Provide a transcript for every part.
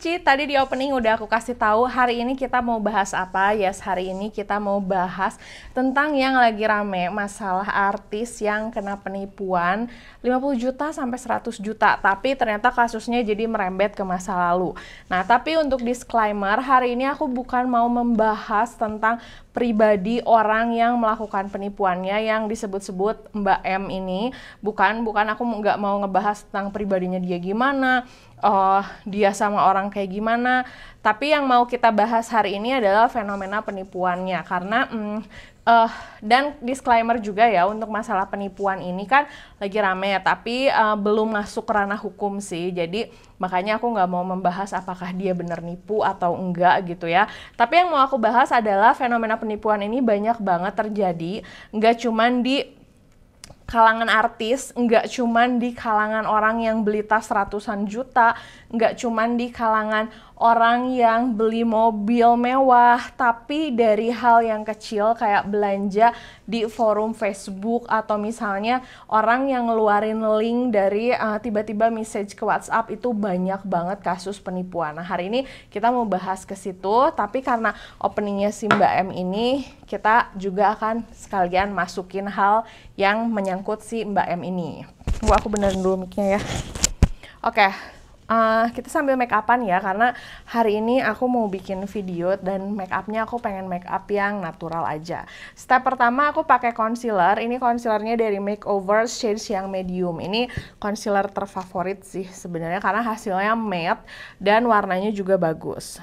Ci, tadi di opening udah aku kasih tahu hari ini kita mau bahas apa. Yes, hari ini kita mau bahas tentang yang lagi rame, masalah artis yang kena penipuan 50 juta sampai 100 juta. Tapi ternyata kasusnya jadi merembet ke masa lalu. Nah, tapi untuk disclaimer, hari ini aku bukan mau membahas tentang pribadi orang yang melakukan penipuannya yang disebut-sebut Mbak M ini. Bukan aku nggak mau ngebahas tentang pribadinya dia gimana, dia sama orang kayak gimana. Tapi yang mau kita bahas hari ini adalah fenomena penipuannya. Karena dan disclaimer juga ya, untuk masalah penipuan ini kan lagi rame ya, tapi belum masuk ranah hukum sih. Jadi makanya aku nggak mau membahas apakah dia benar nipu atau enggak gitu ya. Tapi yang mau aku bahas adalah fenomena penipuan ini banyak banget terjadi, nggak cuman di kalangan artis, nggak cuman di kalangan orang yang beli tas ratusan juta, nggak cuman di kalangan orang yang beli mobil mewah, tapi dari hal yang kecil kayak belanja di forum Facebook atau misalnya orang yang ngeluarin link dari tiba-tiba message ke WhatsApp, itu banyak banget kasus penipuan. Nah, hari ini kita mau bahas ke situ, tapi karena openingnya si Mbak M ini, kita juga akan sekalian masukin hal yang menyangkut si Mbak M ini. Tunggu aku benerin dulu mic-nya ya. Oke. Kita sambil make upan ya, karena hari ini aku mau bikin video dan make upnya aku pengen make up yang natural aja. Step pertama aku pakai concealer. Ini concealernya dari Makeover shades yang medium. Ini concealer terfavorit sih sebenarnya karena hasilnya matte dan warnanya juga bagus.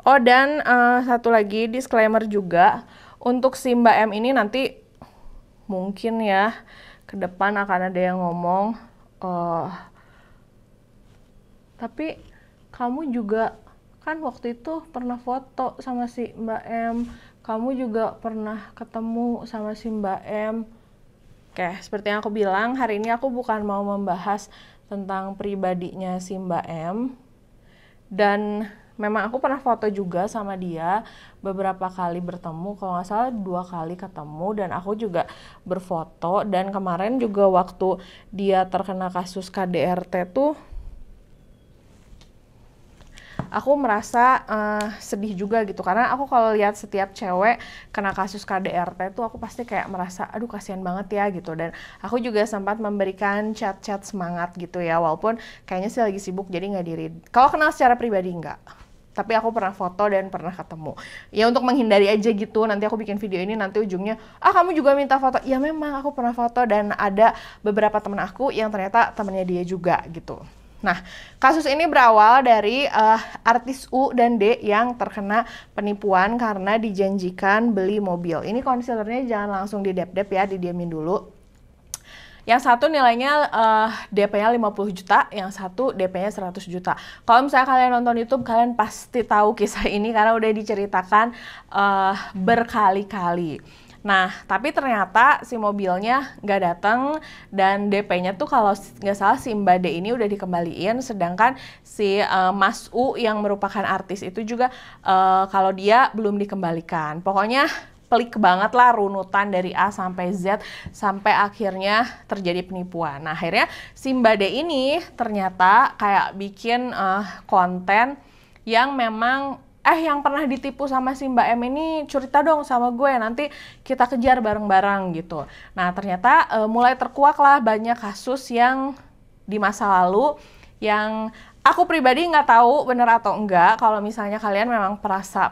Oh, dan satu lagi disclaimer juga, untuk si Mbak M ini nanti mungkin ya ke depan akan ada yang ngomong, tapi kamu juga kan waktu itu pernah foto sama si Mbak M, kamu juga pernah ketemu sama si Mbak M. Oke, seperti yang aku bilang, hari ini aku bukan mau membahas tentang pribadinya si Mbak M. Dan memang aku pernah foto juga sama dia, beberapa kali bertemu, kalau nggak salah 2 kali ketemu, dan aku juga berfoto. Dan kemarin juga waktu dia terkena kasus KDRT tuh, aku merasa sedih juga gitu, karena aku kalau lihat setiap cewek kena kasus KDRT tuh aku pasti kayak merasa aduh kasihan banget ya gitu. Dan aku juga sempat memberikan chat-chat semangat gitu ya, walaupun kayaknya sih lagi sibuk jadi nggak diri. Kalau kenal secara pribadi nggak, tapi aku pernah foto dan pernah ketemu. Ya untuk menghindari aja gitu, nanti aku bikin video ini nanti ujungnya, kamu juga minta foto. Ya memang aku pernah foto dan ada beberapa temen aku yang ternyata temennya dia juga gitu. Nah, kasus ini berawal dari artis U dan D yang terkena penipuan karena dijanjikan beli mobil. Ini concealernya jangan langsung didep-dep ya, didiamin dulu. Yang satu nilainya DP-nya 50 juta, yang satu DP-nya 100 juta. Kalau misalnya kalian nonton YouTube, kalian pasti tahu kisah ini karena udah diceritakan berkali-kali. Nah, tapi ternyata si mobilnya nggak datang dan DP-nya tuh kalau nggak salah si Mbak D ini udah dikembaliin, sedangkan si Mas U yang merupakan artis itu juga kalau dia belum dikembalikan. Pokoknya pelik banget lah runutan dari A sampai Z sampai akhirnya terjadi penipuan. Nah, akhirnya si Mbak D ini ternyata kayak bikin konten yang memang yang pernah ditipu sama si Mbak M ini cerita dong sama gue, nanti kita kejar bareng-bareng gitu. Nah, ternyata mulai terkuak lah banyak kasus yang di masa lalu yang aku pribadi nggak tahu bener atau enggak. Kalau misalnya kalian memang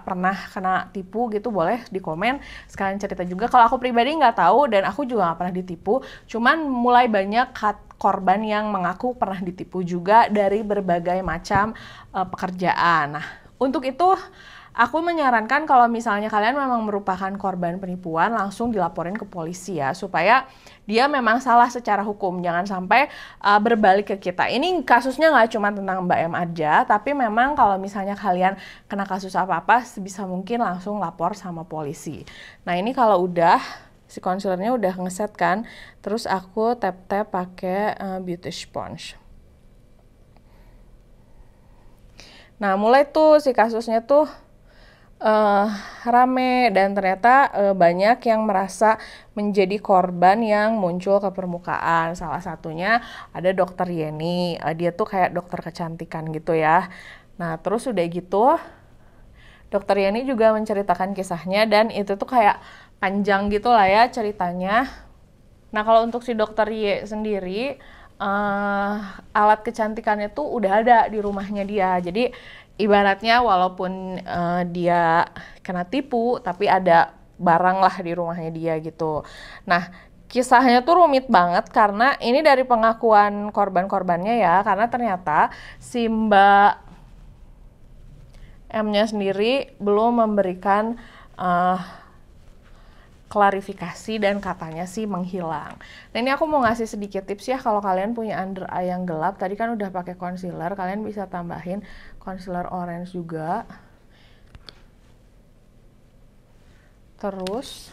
pernah kena tipu gitu, boleh di komen sekalian cerita juga. Kalau aku pribadi nggak tahu dan aku juga nggak pernah ditipu, cuman mulai banyak korban yang mengaku pernah ditipu juga dari berbagai macam pekerjaan. Nah, untuk itu aku menyarankan kalau misalnya kalian memang merupakan korban penipuan, langsung dilaporin ke polisi ya, supaya dia memang salah secara hukum, jangan sampai berbalik ke kita. Ini kasusnya nggak cuma tentang Mbak M aja, tapi memang kalau misalnya kalian kena kasus apa-apa, sebisa mungkin langsung lapor sama polisi. Nah, ini kalau udah si concealernya udah ngeset kan, terus aku tap-tap pakai beauty sponge. Nah, mulai tuh si kasusnya tuh eh, rame, dan ternyata banyak yang merasa menjadi korban yang muncul ke permukaan. Salah satunya ada dokter Yeni, dia tuh kayak dokter kecantikan gitu ya. Nah terus udah gitu dokter Yeni juga menceritakan kisahnya, dan itu tuh kayak panjang gitu lah ya ceritanya. Nah kalau untuk si dokter Y sendiri, alat kecantikannya tuh udah ada di rumahnya dia. Jadi ibaratnya walaupun dia kena tipu, tapi ada barang lah di rumahnya dia gitu. Nah kisahnya tuh rumit banget karena ini dari pengakuan korban-korbannya ya. Karena ternyata si Mbak M-nya sendiri belum memberikan klarifikasi, dan katanya sih menghilang. Nah ini aku mau ngasih sedikit tips ya, kalau kalian punya under eye yang gelap, tadi kan udah pakai concealer, kalian bisa tambahin concealer orange juga. Terus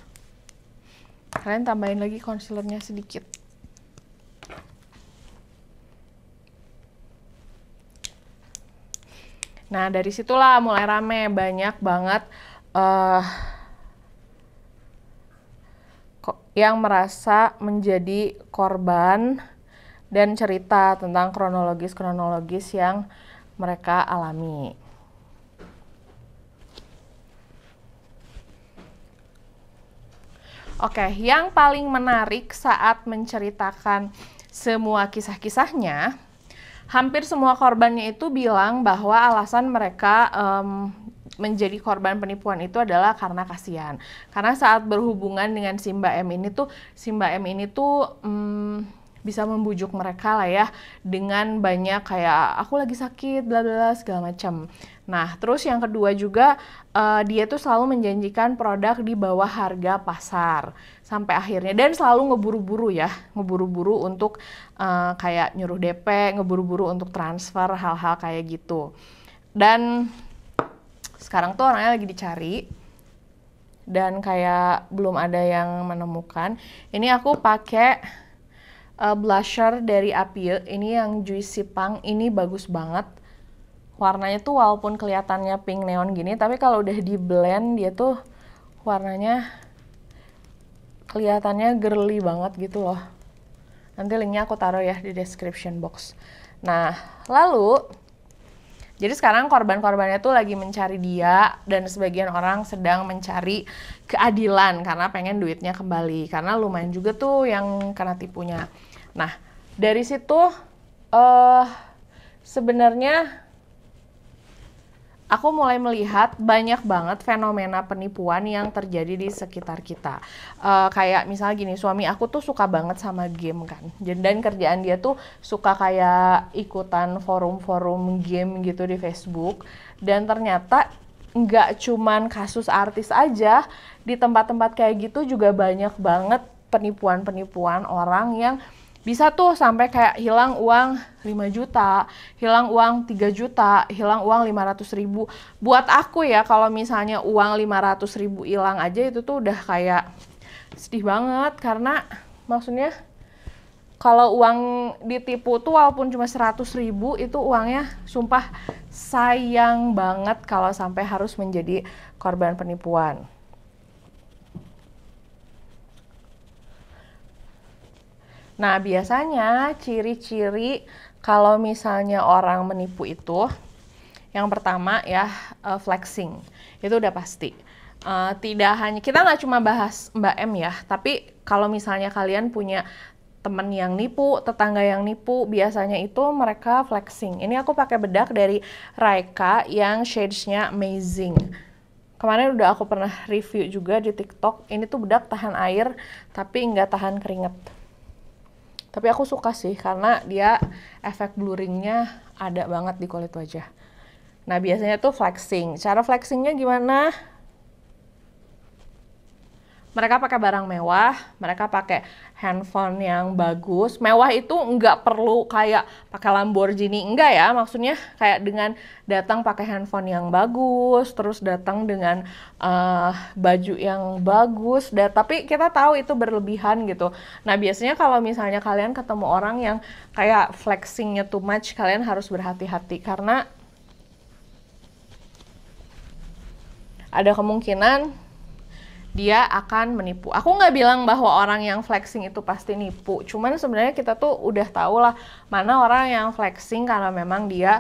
kalian tambahin lagi concealernya sedikit. Nah dari situlah mulai rame, banyak banget yang merasa menjadi korban dan cerita tentang kronologis yang mereka alami. Oke, yang paling menarik saat menceritakan semua kisah-kisahnya, hampir semua korbannya itu bilang bahwa alasan mereka menjadi korban penipuan itu adalah karena kasihan. Karena saat berhubungan dengan si Mbak M ini tuh bisa membujuk mereka lah ya, dengan banyak kayak aku lagi sakit bla bla segala macam. Nah terus yang kedua juga, dia tuh selalu menjanjikan produk di bawah harga pasar sampai akhirnya, dan selalu ngeburu-buru untuk kayak nyuruh DP, ngeburu-buru untuk transfer, hal-hal kayak gitu. Dan sekarang tuh orangnya lagi dicari dan kayak belum ada yang menemukan. Ini aku pakai blusher dari Apie, ini yang Juicy Punk, ini bagus banget. Warnanya tuh walaupun kelihatannya pink neon gini, tapi kalau udah di blend dia tuh warnanya kelihatannya girly banget gitu loh. Nanti linknya aku taruh ya di description box. Nah lalu jadi sekarang korban-korbannya tuh lagi mencari dia, dan sebagian orang sedang mencari keadilan karena pengen duitnya kembali. Karena lumayan juga tuh yang kena tipunya. Nah, dari situ sebenarnya aku mulai melihat banyak banget fenomena penipuan yang terjadi di sekitar kita. Kayak misalnya gini, suami aku tuh suka banget sama game kan. Dan kerjaan dia tuh suka kayak ikutan forum-forum game gitu di Facebook. Dan ternyata nggak cuman kasus artis aja, di tempat-tempat kayak gitu juga banyak banget penipuan-penipuan orang yang bisa tuh sampai kayak hilang uang 5 juta, hilang uang 3 juta, hilang uang 500.000. Buat aku ya, kalau misalnya uang 500.000 hilang aja itu tuh udah kayak sedih banget. Karena maksudnya kalau uang ditipu tuh walaupun cuma 100.000, itu uangnya sumpah sayang banget kalau sampai harus menjadi korban penipuan. Nah, biasanya ciri-ciri kalau misalnya orang menipu itu, yang pertama ya flexing, itu udah pasti. Tidak hanya, kita nggak cuma bahas Mbak M ya, tapi kalau misalnya kalian punya temen yang nipu, tetangga yang nipu, biasanya itu mereka flexing. Ini aku pakai bedak dari Raika yang shades-nya amazing. Kemarin udah aku pernah review juga di TikTok. Ini tuh bedak tahan air, tapi nggak tahan keringet. Tapi aku suka sih karena dia efek blurringnya ada banget di kulit wajah. Nah biasanya tuh flexing. Cara flexingnya gimana? Mereka pakai barang mewah, mereka pakai handphone yang bagus. Mewah itu nggak perlu kayak pakai Lamborghini, enggak ya. Maksudnya kayak dengan datang pakai handphone yang bagus, terus datang dengan baju yang bagus. Tapi kita tahu itu berlebihan gitu. Nah biasanya kalau misalnya kalian ketemu orang yang kayak flexingnya too much, kalian harus berhati-hati karena ada kemungkinan dia akan menipu. Aku nggak bilang bahwa orang yang flexing itu pasti nipu, cuman sebenarnya kita tuh udah tahu lah mana orang yang flexing karena memang dia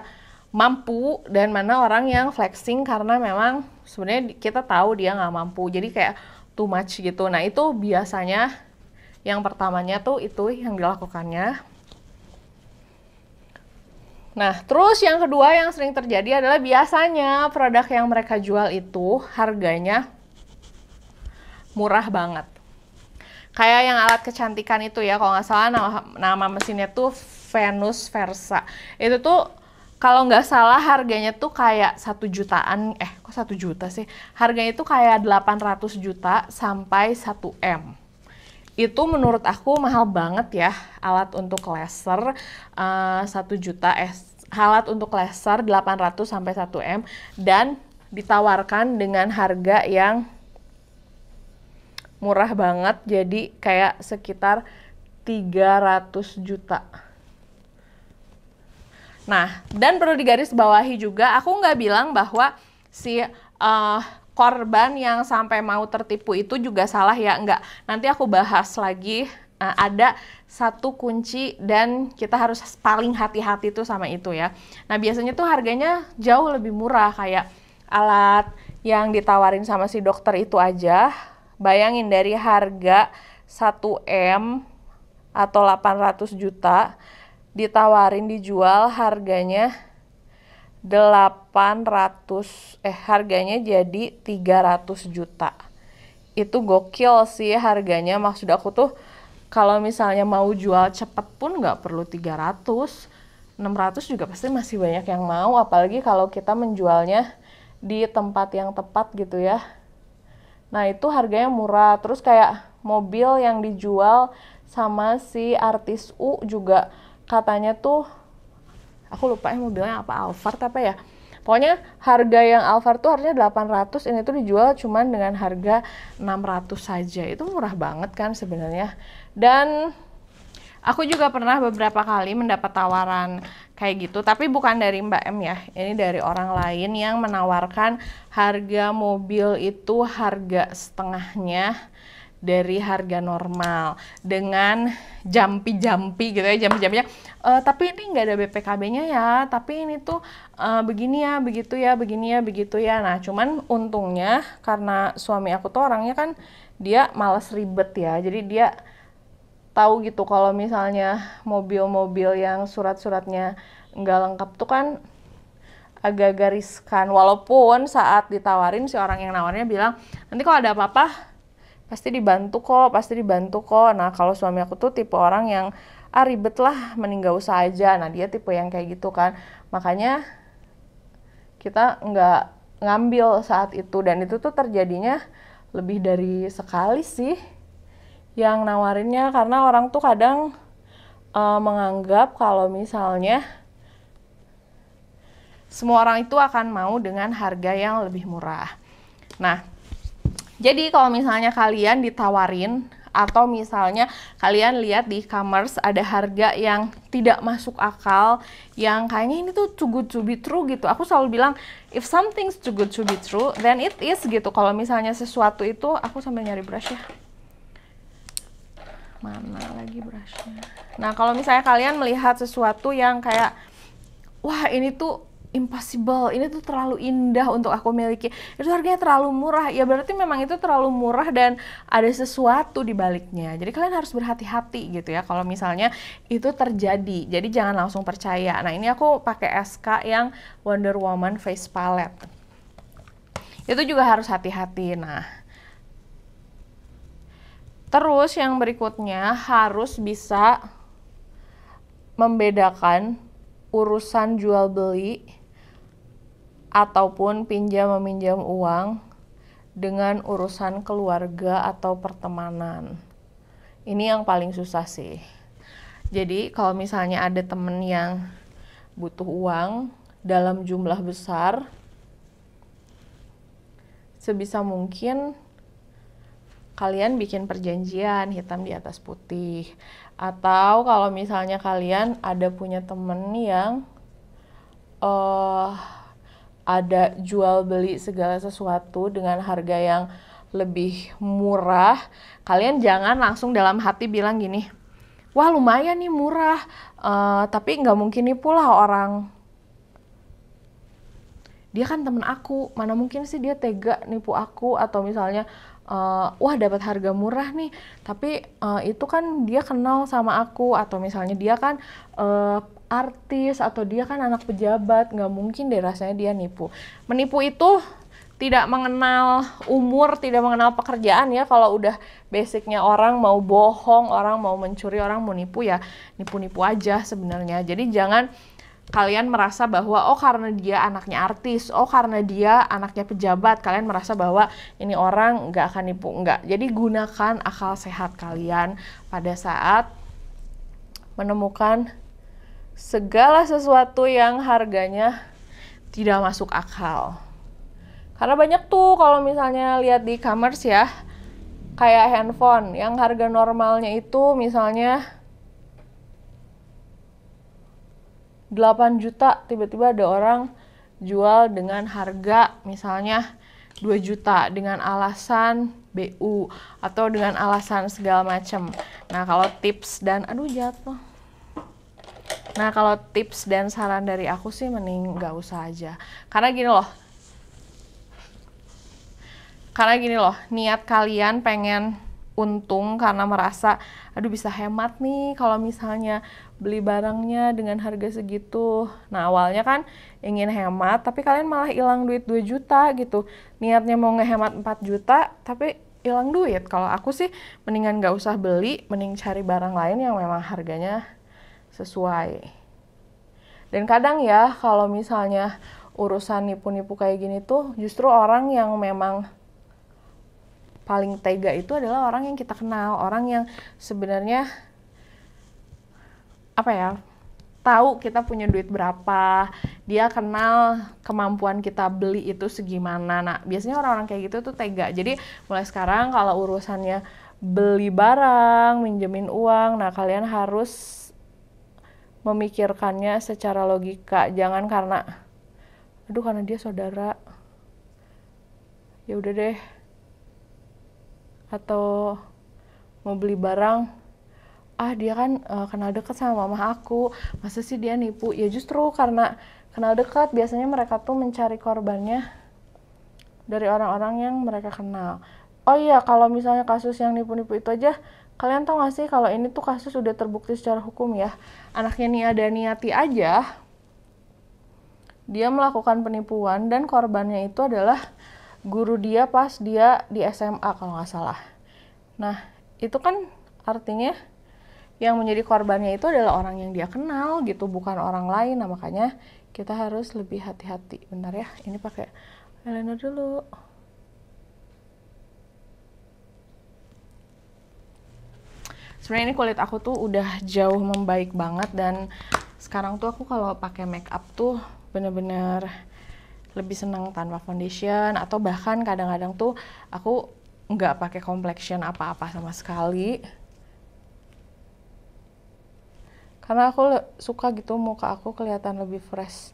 mampu dan mana orang yang flexing karena memang sebenarnya kita tahu dia nggak mampu, jadi kayak too much gitu. Nah itu biasanya yang pertamanya tuh itu yang dilakukannya. Nah terus yang kedua yang sering terjadi adalah biasanya produk yang mereka jual itu harganya murah banget. Kayak yang alat kecantikan itu ya, kalau nggak salah nama mesinnya tuh Venus Versa. Itu tuh kalau nggak salah harganya tuh kayak 1 jutaan, kok 1 juta sih? Harganya tuh kayak 800 juta sampai 1 M. Itu menurut aku mahal banget ya, alat untuk laser 1 juta, alat untuk laser 800 sampai 1 M, dan ditawarkan dengan harga yang murah banget, jadi kayak sekitar 300 juta. Nah, dan perlu digarisbawahi juga, aku nggak bilang bahwa si korban yang sampai mau tertipu itu juga salah ya, nggak. Nanti aku bahas lagi, ada satu kunci dan kita harus paling hati-hati tuh sama itu ya. Nah, biasanya tuh harganya jauh lebih murah, kayak alat yang ditawarin sama si dokter itu aja. Bayangin dari harga 1 M atau 800 juta ditawarin dijual harganya 800, harganya jadi 300 juta. Itu gokil sih harganya. Maksud aku tuh kalau misalnya mau jual cepet pun nggak perlu 300, 600 juga pasti masih banyak yang mau, apalagi kalau kita menjualnya di tempat yang tepat gitu ya. Nah itu harganya murah. Terus kayak mobil yang dijual sama si artis U juga katanya tuh, aku lupa mobilnya apa, Alphard apa ya. Pokoknya harga yang Alphard tuh harganya 800, ini tuh dijual cuman dengan harga 600 saja. Itu murah banget kan sebenarnya. Dan aku juga pernah beberapa kali mendapat tawaran kayak gitu, tapi bukan dari Mbak M ya, ini dari orang lain yang menawarkan harga mobil itu harga setengahnya dari harga normal dengan jampi-jampi gitu ya, jampi-jampinya. Tapi ini nggak ada BPKB-nya ya, tapi ini tuh begini ya, begitu ya, begini ya, begitu ya. Nah, cuman untungnya karena suami aku tuh orangnya kan dia males ribet ya, jadi dia tahu gitu kalau misalnya mobil-mobil yang surat-suratnya nggak lengkap tuh kan agak-agak riskan. Walaupun saat ditawarin si orang yang nawarnya bilang nanti kalau ada apa-apa pasti dibantu kok, pasti dibantu kok. Nah kalau suami aku tuh tipe orang yang ribet lah, mending gak usah aja. Nah dia tipe yang kayak gitu kan, makanya kita nggak ngambil saat itu. Dan itu tuh terjadinya lebih dari sekali sih yang nawarinnya, karena orang tuh kadang menganggap kalau misalnya semua orang itu akan mau dengan harga yang lebih murah. Nah, jadi kalau misalnya kalian ditawarin atau misalnya kalian lihat di e-commerce ada harga yang tidak masuk akal, yang kayaknya ini tuh too good to be true gitu. Aku selalu bilang, if something's too good to be true, then it is gitu. Kalau misalnya sesuatu itu, aku sambil nyari brush ya. Mana lagi brushnya? Nah, kalau misalnya kalian melihat sesuatu yang kayak, wah ini tuh impossible, ini tuh terlalu indah untuk aku miliki, itu harganya terlalu murah, ya berarti memang itu terlalu murah dan ada sesuatu di baliknya. Jadi kalian harus berhati-hati gitu ya kalau misalnya itu terjadi. Jadi jangan langsung percaya. Nah ini aku pakai SK yang Wonder Woman Face Palette. Itu juga harus hati-hati. Nah, terus yang berikutnya harus bisa membedakan urusan jual beli ataupun pinjam meminjam uang dengan urusan keluarga atau pertemanan. Ini yang paling susah sih. Jadi kalau misalnya ada temen yang butuh uang dalam jumlah besar, sebisa mungkin kalian bikin perjanjian hitam di atas putih. Atau kalau misalnya kalian ada punya temen yang ada jual beli segala sesuatu dengan harga yang lebih murah, kalian jangan langsung dalam hati bilang gini, wah lumayan nih murah, tapi nggak mungkin nipu lah orang. Dia kan temen aku, mana mungkin sih dia tega nipu aku, atau misalnya wah dapat harga murah nih, tapi itu kan dia kenal sama aku, atau misalnya dia kan artis, atau dia kan anak pejabat, nggak mungkin deh rasanya dia nipu. Menipu itu tidak mengenal umur, tidak mengenal pekerjaan ya. Kalau udah basicnya orang mau bohong, orang mau mencuri, orang mau nipu ya nipu-nipu aja sebenarnya. Jadi jangan kalian merasa bahwa oh karena dia anaknya artis, oh karena dia anaknya pejabat, kalian merasa bahwa ini orang nggak akan nipu. Nggak. Jadi gunakan akal sehat kalian pada saat menemukan segala sesuatu yang harganya tidak masuk akal. Karena banyak tuh kalau misalnya lihat di e-commerce ya, kayak handphone yang harga normalnya itu misalnya 8 juta, tiba-tiba ada orang jual dengan harga misalnya 2 juta dengan alasan BU atau dengan alasan segala macam. Nah, kalau tips dan jatuh. Nah, kalau tips dan saran dari aku sih mending nggak usah aja. Karena gini loh, niat kalian pengen untung karena merasa aduh bisa hemat nih kalau misalnya beli barangnya dengan harga segitu. Nah, awalnya kan ingin hemat, tapi kalian malah hilang duit 2 juta gitu. Niatnya mau ngehemat 4 juta, tapi hilang duit. Kalau aku sih mendingan nggak usah beli, mending cari barang lain yang memang harganya sesuai. Dan kadang ya kalau misalnya urusan nipu-nipu kayak gini tuh justru orang yang memang paling tega itu adalah orang yang kita kenal, orang yang sebenarnya tahu kita punya duit berapa, dia kenal kemampuan kita beli itu segimana. Nah, biasanya orang-orang kayak gitu tuh tega. Jadi mulai sekarang kalau urusannya beli barang, minjemin uang, nah kalian harus memikirkannya secara logika. Jangan karena dia saudara, ya udah deh. Atau mau beli barang, dia kan kenal dekat sama mama aku, masa sih dia nipu? Ya justru karena kenal dekat, biasanya mereka tuh mencari korbannya dari orang-orang yang mereka kenal. Oh iya, kalau misalnya kasus yang nipu-nipu itu aja, kalian tau gak sih kalau ini tuh kasus udah terbukti secara hukum ya. Anaknya Nia Daniati aja, dia melakukan penipuan dan korbannya itu adalah guru dia pas dia di SMA kalau nggak salah. Nah, itu kan artinya yang menjadi korbannya itu adalah orang yang dia kenal gitu, bukan orang lain. Nah, makanya kita harus lebih hati-hati. Bentar ya, ini pakai eyeliner dulu. Sebenarnya ini kulit aku tuh udah jauh membaik banget, dan sekarang tuh aku kalau pakai make up tuh bener-bener lebih senang tanpa foundation, atau bahkan kadang-kadang tuh aku nggak pakai complexion apa-apa sama sekali. Karena aku suka gitu muka aku kelihatan lebih fresh.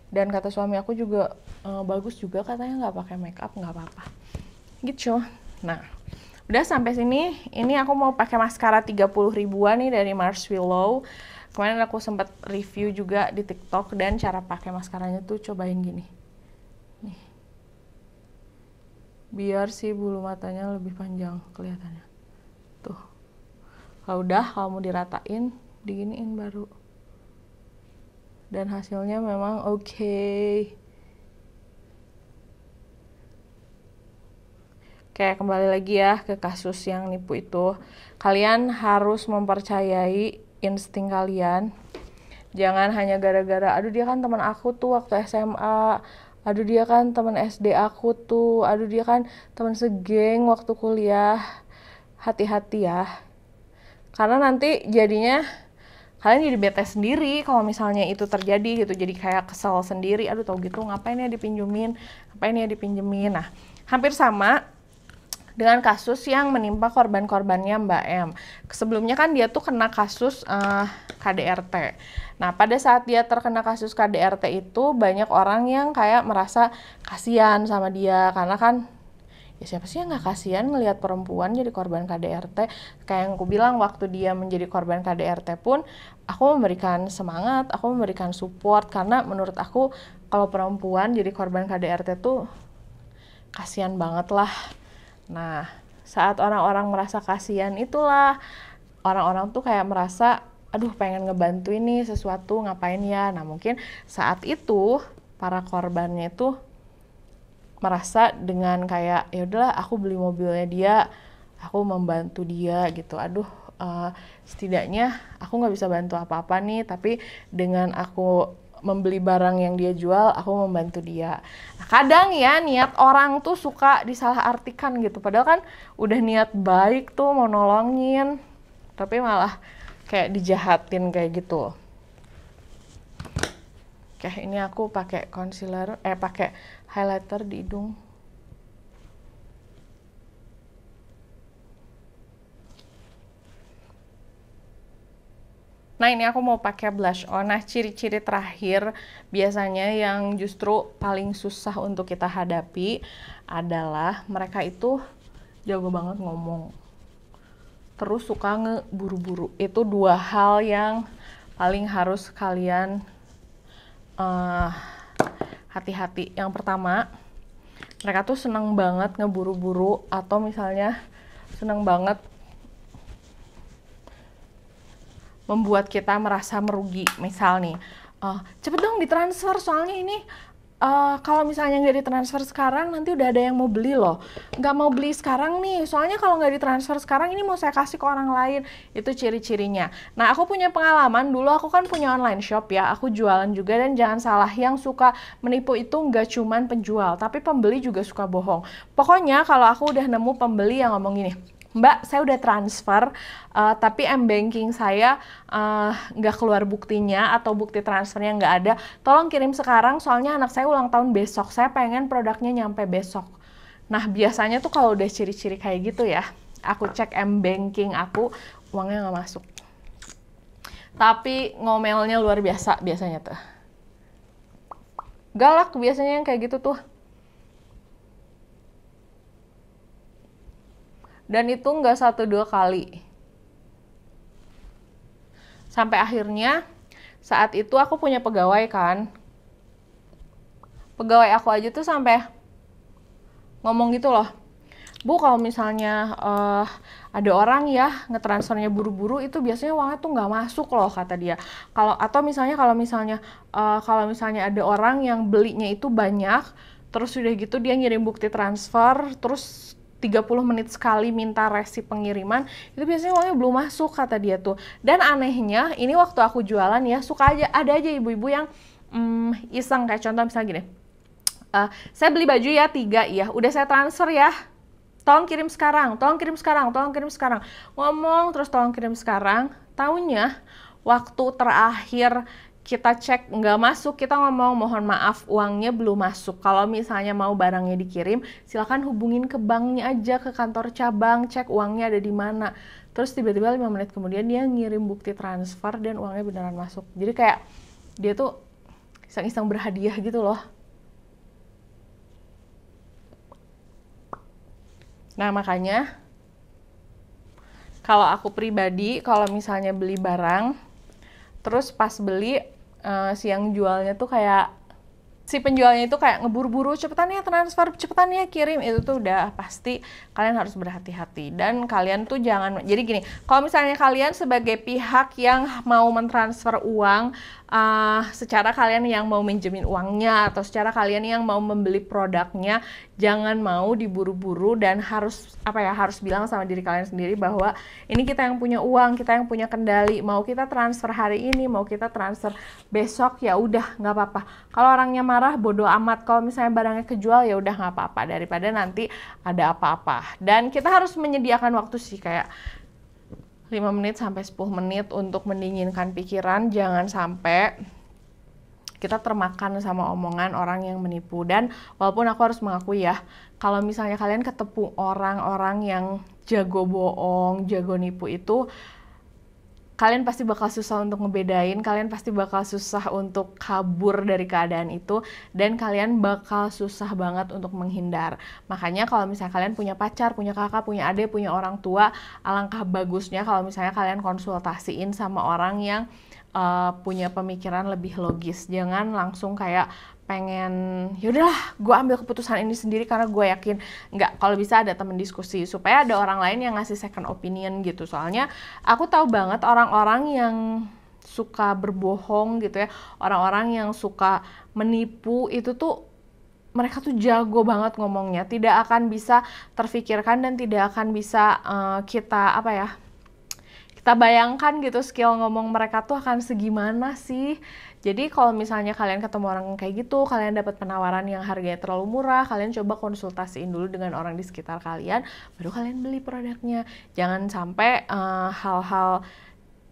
Dan kata suami aku juga bagus juga katanya nggak pakai make up, nggak apa-apa. Gitu. Nah, udah sampai sini. Ini aku mau pakai maskara 30 ribuan nih dari Mars Willow. Kemarin aku sempat review juga di TikTok, dan cara pakai maskaranya tuh cobain gini. Nih. Biar si bulu matanya lebih panjang kelihatannya. Tuh. Kalau udah, kalau mau diratain, diginiin baru. Dan hasilnya memang oke. Oke, kembali lagi ya ke kasus yang nipu itu. Kalian harus mempercayai insting kalian. Jangan hanya gara-gara, aduh dia kan teman aku tuh waktu SMA, aduh dia kan teman SD aku tuh, aduh dia kan teman segeng waktu kuliah. Hati-hati ya. Karena nanti jadinya kalian jadi bete sendiri kalau misalnya itu terjadi gitu. Jadi kayak kesel sendiri, aduh tau gitu ngapain ya dipinjemin. Nah, hampir sama dengan kasus yang menimpa korban-korbannya Mbak M. Sebelumnya kan dia tuh kena kasus KDRT. Nah, pada saat dia terkena kasus KDRT itu banyak orang yang kayak merasa kasihan sama dia, karena kan ya siapa sih yang nggak kasihan ngelihat perempuan jadi korban KDRT. Kayak yang aku bilang, waktu dia menjadi korban KDRT pun aku memberikan semangat, aku memberikan support, karena menurut aku kalau perempuan jadi korban KDRT tuh kasihan banget lah. Nah, saat orang-orang merasa kasihan itulah orang-orang tuh kayak merasa, aduh pengen ngebantu ini sesuatu, ngapain ya. Nah, mungkin saat itu para korbannya itu merasa dengan kayak, ya udahlah aku beli mobilnya dia, aku membantu dia gitu. Aduh, setidaknya aku nggak bisa bantu apa-apa nih, tapi dengan aku membeli barang yang dia jual, aku membantu dia. Nah, kadang ya niat orang tuh suka disalahartikan gitu, padahal kan udah niat baik tuh mau nolongin, tapi malah kayak dijahatin kayak gitu. Oke, ini aku pakai concealer, pakai highlighter di hidung. Nah, ini aku mau pakai blush on. Nah, ciri-ciri terakhir biasanya yang justru paling susah untuk kita hadapi adalah mereka itu jago banget ngomong, terus suka ngeburu-buru. Itu dua hal yang paling harus kalian hati-hati. Yang pertama, mereka tuh seneng banget ngeburu-buru, atau misalnya seneng banget membuat kita merasa merugi. Misal nih, cepet dong ditransfer, soalnya ini kalau misalnya nggak ditransfer sekarang nanti udah ada yang mau beli loh. Nggak mau beli sekarang nih, soalnya kalau nggak ditransfer sekarang ini mau saya kasih ke orang lain. Itu ciri-cirinya. Nah, aku punya pengalaman, dulu aku kan punya online shop ya, aku jualan juga, dan jangan salah, yang suka menipu itu nggak cuman penjual, tapi pembeli juga suka bohong. Pokoknya kalau aku udah nemu pembeli yang ngomong gini, Mbak, saya udah transfer, tapi M-Banking saya nggak keluar buktinya, atau bukti transfernya nggak ada. Tolong kirim sekarang, soalnya anak saya ulang tahun besok. Saya pengen produknya nyampe besok. Nah, biasanya tuh kalau udah ciri-ciri kayak gitu ya, aku cek M-Banking aku, uangnya nggak masuk. Tapi ngomelnya luar biasa biasanya tuh. Galak biasanya yang kayak gitu tuh. Dan itu nggak 1-2 kali. Sampai akhirnya, saat itu aku punya pegawai kan. Pegawai aku aja tuh sampai ngomong gitu loh, Bu, kalau misalnya ada orang ya ngetransfernya buru-buru, itu biasanya uangnya tuh nggak masuk loh, kata dia. Atau misalnya kalau misalnya ada orang yang belinya itu banyak, terus udah gitu dia ngirim bukti transfer, terus 30 menit sekali minta resip pengiriman, itu biasanya uangnya belum masuk, kata dia tuh. Dan anehnya, ini waktu aku jualan ya, ada aja ibu-ibu yang iseng, kayak contoh misalnya gini, saya beli baju ya 3 ya, udah saya transfer ya, tolong kirim sekarang, tolong kirim sekarang, tolong kirim sekarang. Ngomong terus tolong kirim sekarang, taunya waktu terakhir kita cek nggak masuk, kita ngomong mohon maaf uangnya belum masuk. Kalau misalnya mau barangnya dikirim, silakan hubungin ke banknya aja, ke kantor cabang, cek uangnya ada di mana. Terus tiba-tiba 5 menit kemudian dia ngirim bukti transfer dan uangnya beneran masuk. Jadi kayak dia tuh iseng-iseng berhadiah gitu loh. Nah, makanya kalau aku pribadi, kalau misalnya beli barang, terus pas beli, si yang jualnya tuh kayak, si penjualnya itu kayak ngeburu-buru, cepetan ya transfer, cepetan ya kirim, itu tuh udah pasti kalian harus berhati-hati. Dan kalian tuh jangan, jadi gini, kalau misalnya kalian sebagai pihak yang mau mentransfer uang, secara kalian yang mau minjemin uangnya, atau secara kalian yang mau membeli produknya, jangan mau diburu-buru, dan harus harus bilang sama diri kalian sendiri bahwa ini kita yang punya uang, kita yang punya kendali. Mau kita transfer hari ini, mau kita transfer besok, ya udah nggak apa-apa. Kalau orangnya marah, bodo amat. Kalau misalnya barangnya kejual, ya udah nggak apa-apa, daripada nanti ada apa-apa. Dan kita harus menyediakan waktu sih, kayak 5 menit sampai 10 menit untuk mendinginkan pikiran. Jangan sampai kita termakan sama omongan orang yang menipu. Dan walaupun aku harus mengakui ya, kalau misalnya kalian ketemu orang-orang yang jago bohong, jago nipu itu, kalian pasti bakal susah untuk ngebedain, kalian pasti bakal susah untuk kabur dari keadaan itu, dan kalian bakal susah banget untuk menghindar. Makanya kalau misalnya kalian punya pacar, punya kakak, punya adik, punya orang tua, alangkah bagusnya kalau misalnya kalian konsultasiin sama orang yang punya pemikiran lebih logis. Jangan langsung kayak pengen yaudahlah gue ambil keputusan ini sendiri karena gue yakin. Nggak, kalau bisa ada temen diskusi supaya ada orang lain yang ngasih second opinion gitu. Soalnya aku tahu banget orang-orang yang suka berbohong gitu ya, orang-orang yang suka menipu itu tuh mereka tuh jago banget ngomongnya, tidak akan bisa terfikirkan dan tidak akan bisa kita bayangkan gitu skill ngomong mereka tuh akan segimana sih. Jadi kalau misalnya kalian ketemu orang kayak gitu, kalian dapat penawaran yang harganya terlalu murah, kalian coba konsultasiin dulu dengan orang di sekitar kalian, baru kalian beli produknya. Jangan sampai hal-hal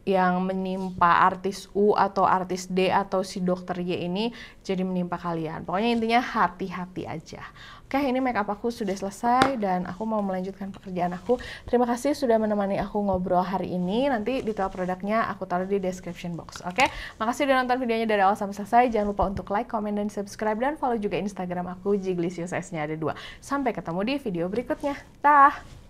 yang menimpa artis U atau artis D atau si dokter Y ini jadi menimpa kalian. Pokoknya intinya hati-hati aja. Oke, ini makeup aku sudah selesai dan aku mau melanjutkan pekerjaan aku. Terima kasih sudah menemani aku ngobrol hari ini. Nanti detail produknya aku taruh di description box. Oke, makasih udah nonton videonya dari awal sampai selesai. Jangan lupa untuk like, comment, dan subscribe, dan follow juga Instagram aku, Jiglisius, S-nya ada 2. Sampai ketemu di video berikutnya. Dah!